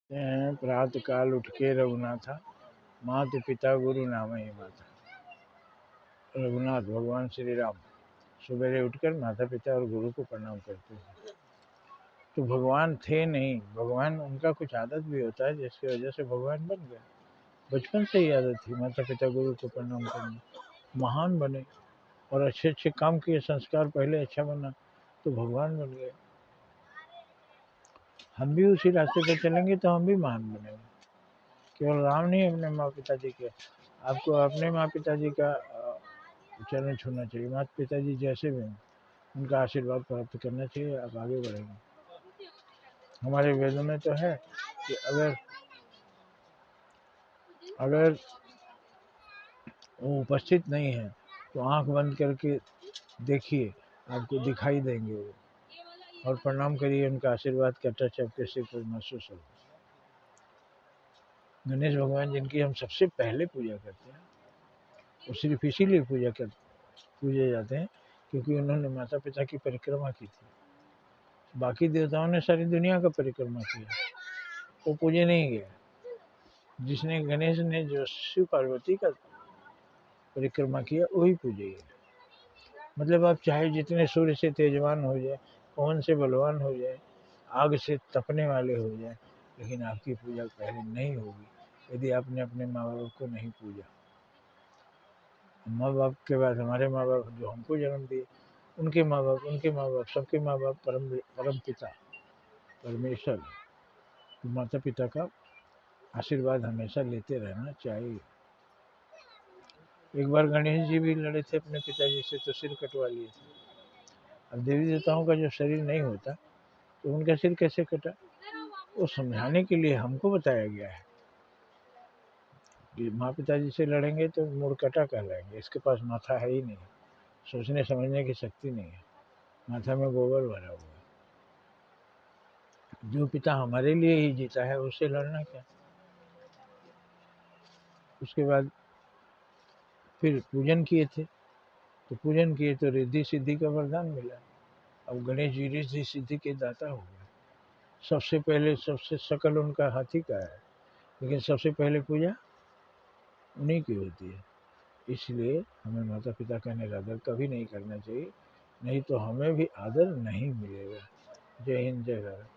प्रातः काल उठ के रघुनाथा, माता पिता गुरु नाम ही माता। रघुनाथ भगवान श्री राम सवेरे उठकर माता पिता और गुरु को प्रणाम करते हैं। तो भगवान थे नहीं, भगवान उनका कुछ आदत भी होता है जिसकी वजह से भगवान बन गए। बचपन से ही आदत थी माता पिता गुरु को प्रणाम करनी, महान बने और अच्छे अच्छे काम किए, संस्कार पहले अच्छा बना तो भगवान बन गए। हम भी उसी रास्ते पर चलेंगे तो हम भी महान बनेंगे। केवल राम नहीं, अपने माँ पिता जी के, आपको अपने माँ पिता जी का चरण छूना चाहिए। माता पिता जी जैसे भी हों उनका आशीर्वाद प्राप्त करना चाहिए, आप आगे बढ़ेंगे। हमारे वेदों में तो है कि अगर वो उपस्थित नहीं है तो आंख बंद करके देखिए, आपको दिखाई देंगे वो, और प्रणाम करिए, उनका आशीर्वाद का टच आपके सिर पर महसूस होगा। गणेश भगवान जिनकी हम सबसे पहले पूजा करते हैं, वो सिर्फ इसीलिए पूजे जाते हैं क्योंकि उन्होंने माता पिता की परिक्रमा की थी। बाकी देवताओं ने सारी दुनिया का परिक्रमा किया, वो पूजे नहीं गए। जिसने गणेश ने जो शिव पार्वती का परिक्रमा किया वही पूजे गए। मतलब आप चाहे जितने सूर्य से तेजवान हो जाए, पवन से बलवान हो जाए, आग से तपने वाले हो जाए, लेकिन आपकी पूजा पहले नहीं होगी यदि आपने अपने माँ बाप को नहीं पूजा। माँ बाप के बाद हमारे माँ बाप जो हमको जन्म दिए, उनके माँ बाप, सबके माँ बाप परम पिता परमेश्वर। तो माता पिता का आशीर्वाद हमेशा लेते रहना चाहिए। एक बार गणेश जी भी लड़े थे अपने पिताजी से तो सिर कटवा लिए थे। अब देवी देवताओं का जब शरीर नहीं होता तो उनका सिर कैसे कटा, वो समझाने के लिए हमको बताया गया है कि माँ पिताजी से लड़ेंगे तो मुड़कटा कहलाएंगे, इसके पास माथा है ही नहीं, सोचने समझने की शक्ति नहीं है, माथा में गोबर भरा हुआ है। जो पिता हमारे लिए ही जीता है उससे लड़ना क्या। उसके बाद फिर पूजन किए थे, तो रिद्धि सिद्धि का वरदान मिला। अब गणेश जी रिद्धि सिद्धि के दाता हो गए। सबसे पहले सबसे सकल उनका हाथी का है, लेकिन सबसे पहले पूजा उन्हीं की होती है। इसलिए हमें माता पिता का निरादर कभी नहीं करना चाहिए, नहीं तो हमें भी आदर नहीं मिलेगा। जय हिंद, जय भारत।